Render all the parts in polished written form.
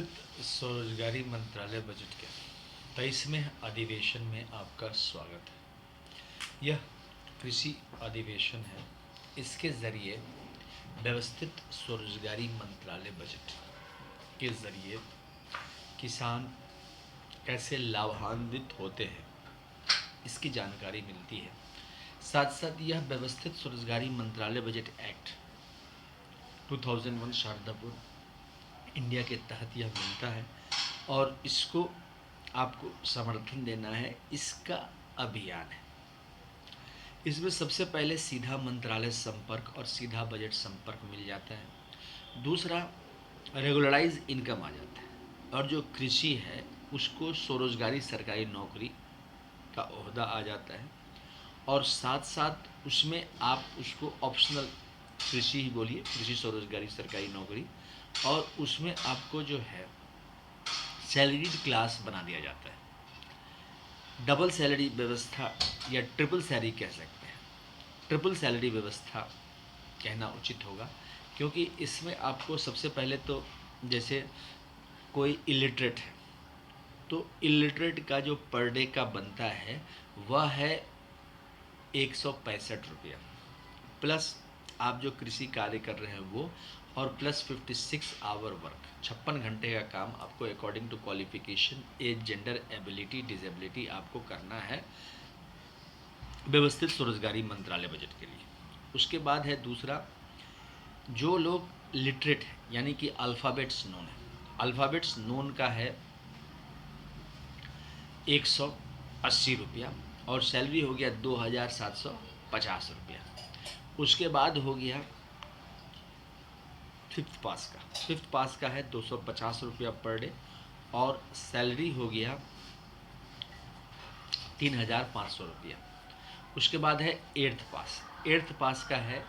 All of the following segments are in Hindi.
स्वरोजगारी मंत्रालय बजट के 23वें अधिवेशन में आपका स्वागत है। यह कृषि अधिवेशन है। इसके ज़रिए व्यवस्थित स्वरोजगारी मंत्रालय बजट के ज़रिए किसान कैसे लाभान्वित होते हैं इसकी जानकारी मिलती है। साथ साथ यह व्यवस्थित स्वरोजगारी मंत्रालय बजट एक्ट 2001 शारदापुर इंडिया के तहत यह मिलता है और इसको आपको समर्थन देना है। इसका अभियान है। इसमें सबसे पहले सीधा मंत्रालय संपर्क और सीधा बजट संपर्क मिल जाता है। दूसरा, रेगुलराइज इनकम आ जाता है और जो कृषि है उसको स्वरोजगारी सरकारी नौकरी का ओहदा आ जाता है और साथ साथ उसमें आप उसको ऑप्शनल कृषि ही बोलिए, कृषि स्वरोजगारी सरकारी नौकरी, और उसमें आपको जो है सैलरीड क्लास बना दिया जाता है। डबल सैलरी व्यवस्था या ट्रिपल सैलरी कह सकते हैं। ट्रिपल सैलरी व्यवस्था कहना उचित होगा क्योंकि इसमें आपको सबसे पहले तो जैसे कोई इलिटरेट है तो इलिटरेट का जो पर डे का बनता है वह है 165 रुपया, प्लस आप जो कृषि कार्य कर रहे हैं वो, और प्लस 56 आवर वर्क, 56 घंटे का काम आपको according to qualification, age, gender, ability, disability आपको करना है व्यवस्थित स्वरोजगारी मंत्रालय बजट के लिए। उसके बाद है दूसरा, जो लोग लिटरेट है यानी कि अल्फ़ाबेट्स नोन है, अल्फ़ाबेट्स नोन का है 180 रुपया और सैलरी हो गया 2750 रुपया। उसके बाद हो गया फिफ्थ पास का है 250 रुपया पर डे और सैलरी हो गया 3500 रुपया। उसके बाद है एट्थ पास का है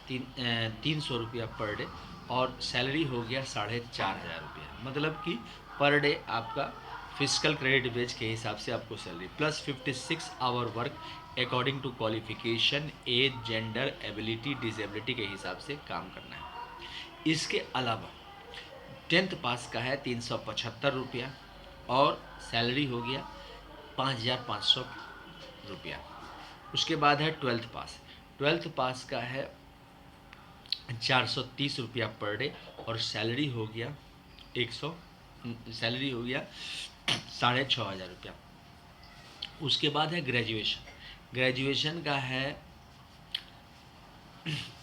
300 रुपया पर डे और सैलरी हो गया 4500 रुपया। मतलब कि पर डे आपका फिजिकल क्रेडिट वेज के हिसाब से आपको salary plus 56 hour work according to qualification, age, gender, ability, disability के हिसाब से काम करना है। इसके अलावा 10th पास का है 375 रुपया और सैलरी हो गया 5500 रुपया। उसके बाद है 12th पास का है 430 रुपया पर डे और सैलरी हो गया 6500 रुपया। उसके बाद है ग्रेजुएशन का है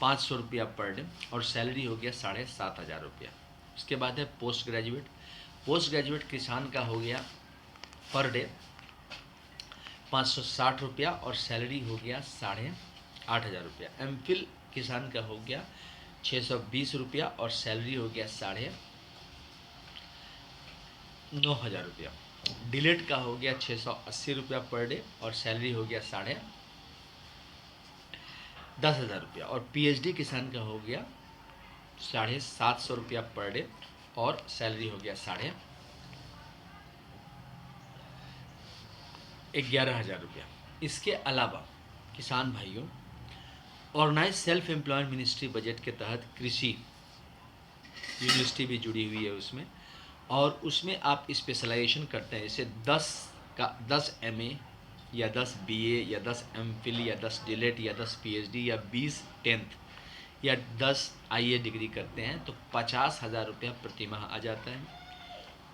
500 रुपया पर डे और सैलरी हो गया 7500 रुपया। उसके बाद है पोस्ट ग्रेजुएट किसान का हो गया पर डे 560 रुपया और सैलरी हो गया 8500 रुपया। एमफिल किसान का हो गया 620 रुपया और सैलरी हो गया 9500 रुपया। डिलेट का हो गया 680 रुपया पर डे और सैलरी हो गया 10,500 रुपया और पीएचडी किसान का हो गया 750 रुपया पर डे और सैलरी हो गया 11,500 रुपया। इसके अलावा किसान भाइयों, organise self employment ministry budget के तहत कृषि यूनिवर्सिटी भी जुड़ी हुई है उसमें, और उसमें आप स्पेशलाइजेशन करते हैं। जैसे 10 एमए या 10 बीए या 10 एमफिल या 10 डिलेट या 10 पीएचडी या 20 10th या 10 आईए डिग्री करते हैं तो 50,000 रुपया प्रति माह आ जाता है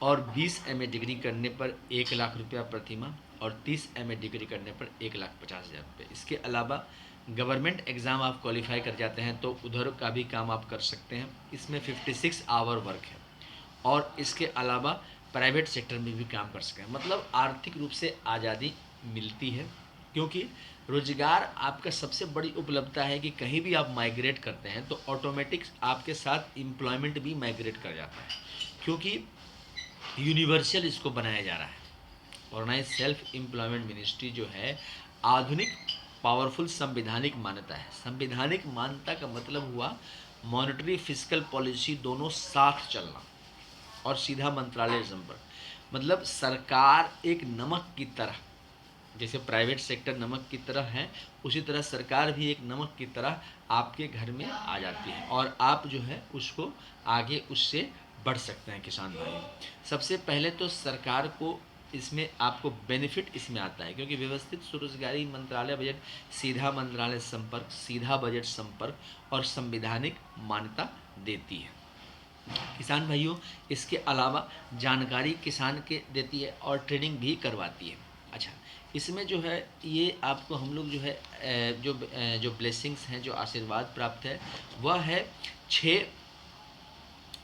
और 20 एमए डिग्री करने पर 1,00,000 रुपया प्रति माह और 30 एमए डिग्री करने पर 1,50,000 रुपये। इसके अलावा गवर्नमेंट एग्ज़ाम आप क्वालिफाई कर जाते हैं तो उधर का भी काम आप कर सकते हैं। इसमें 56 आवर वर्क है और इसके अलावा प्राइवेट सेक्टर में भी काम कर सकते हैं। मतलब आर्थिक रूप से आज़ादी मिलती है क्योंकि रोजगार आपका सबसे बड़ी उपलब्धता है कि कहीं भी आप माइग्रेट करते हैं तो ऑटोमेटिक आपके साथ एम्प्लॉयमेंट भी माइग्रेट कर जाता है क्योंकि यूनिवर्सल इसको बनाया जा रहा है। ऑर्गेनाइज सेल्फ एम्प्लॉयमेंट मिनिस्ट्री जो है आधुनिक पावरफुल संवैधानिक मान्यता है। संवैधानिक मान्यता का मतलब हुआ मॉनेटरी फिस्कल पॉलिसी दोनों साथ चलना और सीधा मंत्रालय संपर्क। मतलब सरकार एक नमक की तरह, जैसे प्राइवेट सेक्टर नमक की तरह है उसी तरह सरकार भी एक नमक की तरह आपके घर में आ जाती है और आप जो है उसको आगे उससे बढ़ सकते हैं किसान भाइयों। सबसे पहले तो सरकार को इसमें आपको बेनिफिट इसमें आता है, क्योंकि व्यवस्थित स्वरोजगारी मंत्रालय बजट सीधा मंत्रालय संपर्क, सीधा बजट संपर्क और संवैधानिक मान्यता देती है किसान भाइयों। इसके अलावा जानकारी किसान के देती है और ट्रेनिंग भी करवाती है। अच्छा, इसमें जो है ये आपको हम लोग जो है जो ब्लेसिंग्स हैं, जो आशीर्वाद प्राप्त है, वह है 6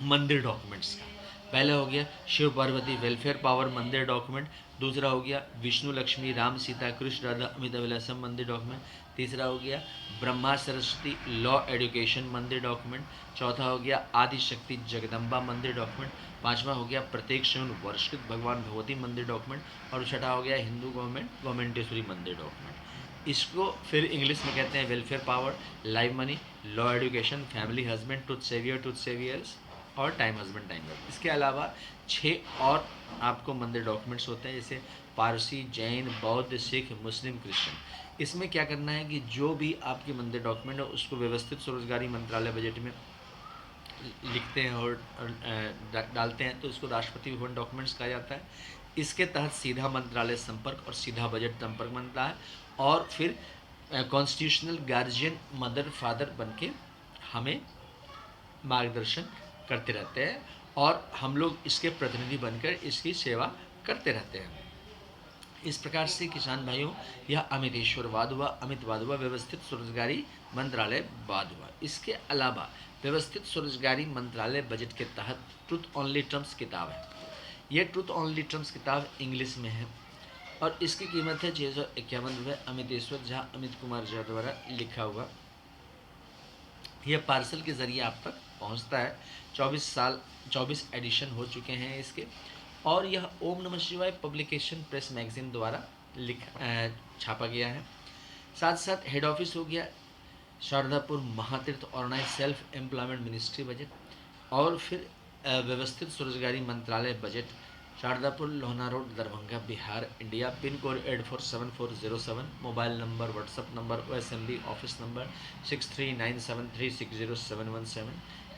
मंदिर डॉक्यूमेंट्स का। पहला हो गया शिव पार्वती वेलफेयर पावर मंदिर डॉक्यूमेंट, दूसरा हो गया विष्णु लक्ष्मी राम सीता कृष्ण राधा अमिता विलासम मंदिर डॉक्यूमेंट, तीसरा हो गया ब्रह्मा सरस्वती लॉ एजुकेशन मंदिर डॉक्यूमेंट, चौथा हो गया आदि शक्ति जगदम्बा मंदिर डॉक्यूमेंट, पांचवा हो गया प्रत्येक शिवन वर्षकृत भगवान भगवती मंदिर डॉक्यूमेंट और छठा हो गया हिंदू गवर्नमेंटेश्वरी मंदिर डॉक्यूमेंट। इसको फिर इंग्लिश में कहते हैं welfare power, live money, law education, family husband, tooth saviours और टाइम हस्बैंड टाइम वर्क। इसके अलावा 6 और आपको मंदिर डॉक्यूमेंट्स होते हैं, जैसे पारसी, जैन, बौद्ध, सिख, मुस्लिम, क्रिश्चियन। इसमें क्या करना है कि जो भी आपके मंदिर डॉक्यूमेंट है उसको व्यवस्थित स्वरोजगारी मंत्रालय बजट में लिखते हैं और डालते हैं, तो इसको राष्ट्रपति भवन डॉक्यूमेंट्स कहा जाता है। इसके तहत सीधा मंत्रालय संपर्क और सीधा बजट संपर्क बनता है और फिर कॉन्स्टिट्यूशनल गार्जियन मदर फादर बन के हमें मार्गदर्शन करते रहते हैं और हम लोग इसके प्रतिनिधि बनकर इसकी सेवा करते रहते हैं। इस प्रकार से किसान भाइयों यह अमितेश्वरवाद हुआ, अमितवाद हुआ, व्यवस्थित स्वरोजगारी मंत्रालय वाद हुआ। इसके अलावा व्यवस्थित स्वरोजगारी मंत्रालय बजट के तहत ट्रुथ ओनली टर्म्स किताब है। यह ट्रुथ ओनली टर्म्स किताब इंग्लिश में है और इसकी कीमत है 651 रुपये। अमितेश्वर झा, अमित कुमार झा द्वारा लिखा हुआ यह पार्सल के जरिए आप तक पहुंचता है। 24 एडिशन हो चुके हैं इसके और यह ओम नमः शिवाय पब्लिकेशन प्रेस मैगजीन द्वारा छापा गया है। साथ साथ हेड ऑफिस हो गया Sharadapur Mahatirth organise self employment ministry budget और फिर व्यवस्थित स्वरोजगारी मंत्रालय budget Sharadapur Lohna road Darbhanga Bihar India, pin code 847407, mobile number WhatsApp number OSMB office number 6397360717,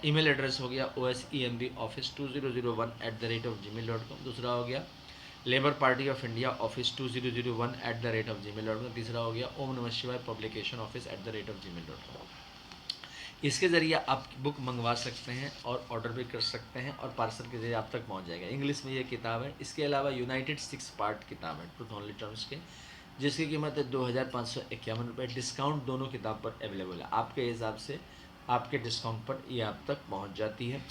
email address हो गया osemb office2001@gmail.com। दूसरा हो गया labour party of India office 2001@gmail.com। तीसरा हो गया ओम नमः शिवाय पब्लिकेशन ऑफिस @gmail.com। इसके ज़रिए आप बुक मंगवा सकते हैं और ऑर्डर भी कर सकते हैं और पार्सल के जरिए आप तक पहुंच जाएगा। इंग्लिश में ये किताब है। इसके अलावा यूनाइटेड 6 पार्ट किताब है ट्रुथ ओनली टर्म्स के, जिसकी कीमत है 2551 रुपये। डिस्काउंट दोनों किताब पर अवेलेबल है, आपके हिसाब से आपके डिस्काउंट पर ये आप तक पहुँच जाती है।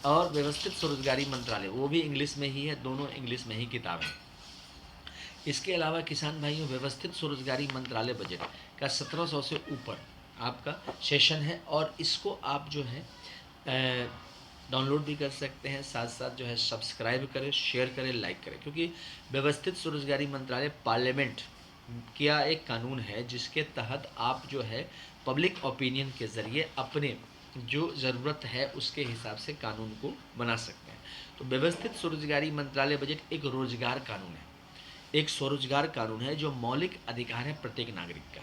और व्यवस्थित स्वरोजगारी मंत्रालय वो भी इंग्लिश में ही है, दोनों इंग्लिश में ही किताब है। इसके अलावा किसान भाइयों व्यवस्थित स्वरोजगारी मंत्रालय बजट का 1700 से ऊपर आपका सेशन है और इसको आप जो है डाउनलोड भी कर सकते हैं, साथ साथ जो है सब्सक्राइब करें, शेयर करें, लाइक करें, क्योंकि व्यवस्थित स्वरोजगारी मंत्रालय पार्लियामेंट का एक कानून है जिसके तहत आप जो है पब्लिक ओपिनियन के ज़रिए अपने जो ज़रूरत है उसके हिसाब से कानून को बना सकते हैं। तो व्यवस्थित स्वरोजगारी मंत्रालय बजट एक रोजगार कानून है, एक स्वरोजगार कानून है जो मौलिक अधिकार है प्रत्येक नागरिक का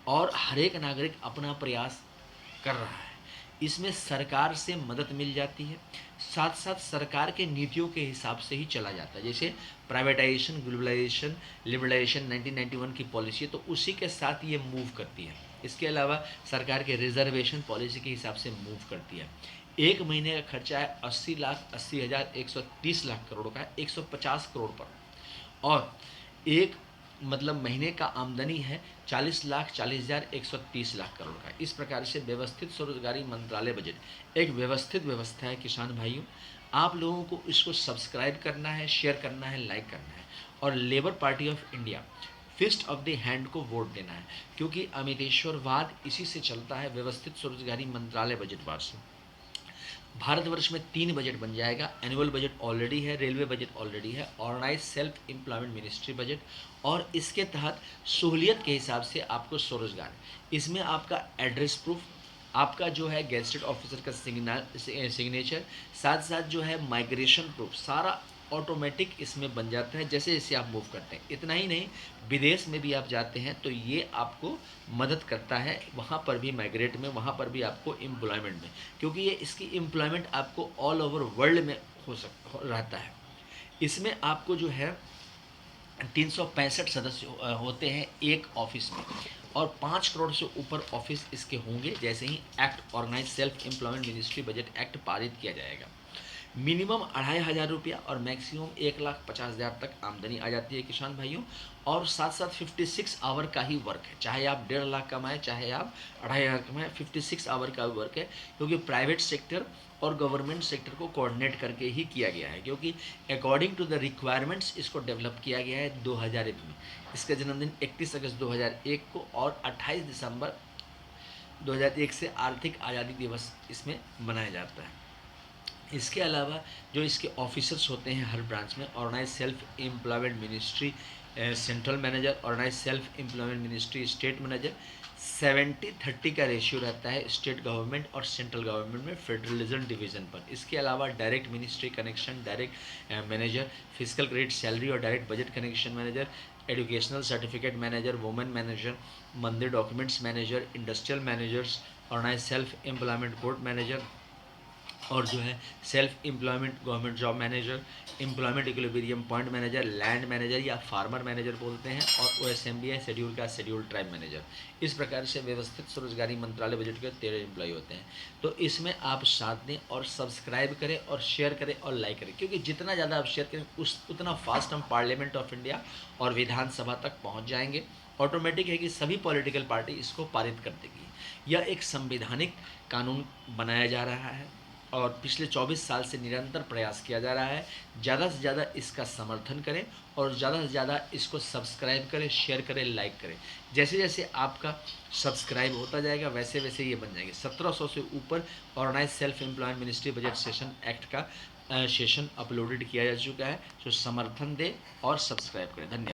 और हर एक नागरिक अपना प्रयास कर रहा है। इसमें सरकार से मदद मिल जाती है, साथ साथ सरकार के नीतियों के हिसाब से ही चला जाता है। जैसे प्राइवेटाइजेशन, ग्लोबलाइजेशन, लिबरलाइजेशन 1991 की पॉलिसी है तो उसी के साथ ये मूव करती है। इसके अलावा सरकार के रिजर्वेशन पॉलिसी के हिसाब से मूव करती है। एक महीने का खर्चा है 80,80,130 लाख करोड़ का, 150 करोड़ पर, और एक मतलब महीने का आमदनी है 40,40,130 लाख करोड़ का। इस प्रकार से व्यवस्थित स्वरोजगारी मंत्रालय बजट एक व्यवस्थित व्यवस्था है किसान भाइयों। आप लोगों को इसको सब्सक्राइब करना है, शेयर करना है, लाइक करना है और labour party of India fist of the hand को वोट देना है, क्योंकि अमितेश्वरवाद इसी से चलता है, व्यवस्थित स्वरोजगारी मंत्रालय बजटवाद से। भारतवर्ष में 3 बजट बन जाएगा। एनुअल बजट ऑलरेडी है, रेलवे बजट ऑलरेडी है, organise self employment ministry budget, और इसके तहत सहूलियत के हिसाब से आपको स्वरोजगार, इसमें आपका एड्रेस प्रूफ, आपका जो है गेजेटेड ऑफिसर का सिग्नेचर, साथ साथ जो है माइग्रेशन प्रूफ, सारा ऑटोमेटिक इसमें बन जाता है जैसे जैसे आप मूव करते हैं। इतना ही नहीं, विदेश में भी आप जाते हैं तो ये आपको मदद करता है वहाँ पर भी माइग्रेट में, वहाँ पर भी आपको एम्प्लॉयमेंट में, क्योंकि ये इसकी एम्प्लॉयमेंट आपको ऑल ओवर वर्ल्ड में रहता है। इसमें आपको जो है 365 सदस्य होते हैं एक ऑफिस में, और 5 करोड़ से ऊपर ऑफिस इसके होंगे जैसे ही act organise self employment ministry budget act पारित किया जाएगा। मिनिमम 2500 रुपया और मैक्सिमम 1,50,000 तक आमदनी आ जाती है किसान भाइयों। और साथ साथ 56 आवर का ही वर्क है, चाहे आप 1.5 लाख कमाएं चाहे आप 2,500 कमाएं, 56 आवर का वर्क है, क्योंकि प्राइवेट सेक्टर और गवर्नमेंट सेक्टर को कोऑर्डिनेट करके ही किया गया है, क्योंकि अकॉर्डिंग टू द रिक्वायरमेंट्स इसको डेवलप किया गया है 2001 में। इसका जन्मदिन 31 अगस्त 2001 को और 28 दिसंबर 2001 से आर्थिक आज़ादी दिवस इसमें मनाया जाता है। इसके अलावा जो इसके ऑफिसर्स होते हैं हर ब्रांच में, organise self employment ministry central manager, organise self employment ministry state manager, 70-30 का रेशियो रहता है स्टेट गवर्नमेंट और सेंट्रल गवर्नमेंट में फेडरलिज्म डिवीजन पर। इसके अलावा direct ministry connection, direct manager, physical credit salary और direct budget connection manager, educational certificate manager, women manager, मंदिर documents manager, industrial managers, organise self employment court manager, और जो है self employment government job manager, employment equilibrium point manager, land manager या फार्मर मैनेजर बोलते हैं, और OSMB है शेड्यूल का शेड्यूल ट्राइब मैनेजर। इस प्रकार से व्यवस्थित स्वरोजगारी मंत्रालय बजट के 13 एम्प्लॉय होते हैं। तो इसमें आप साथ दें और सब्सक्राइब करें और शेयर करें और लाइक करें, क्योंकि जितना ज़्यादा आप शेयर करें उतना फास्ट हम पार्लियामेंट ऑफ इंडिया और विधानसभा तक पहुँच जाएंगे। ऑटोमेटिक है कि सभी पॉलिटिकल पार्टी इसको पारित कर देगी। यह एक संवैधानिक कानून बनाया जा रहा है और पिछले 24 साल से निरंतर प्रयास किया जा रहा है। ज़्यादा से ज़्यादा इसका समर्थन करें और ज़्यादा से ज़्यादा इसको सब्सक्राइब करें, शेयर करें, लाइक करें। जैसे जैसे आपका सब्सक्राइब होता जाएगा वैसे वैसे ये बन जाएंगे। 1700 से ऊपर organise self employment ministry budget session act का सेशन अपलोडेड किया जा चुका है। तो समर्थन दें और सब्सक्राइब करें। धन्यवाद।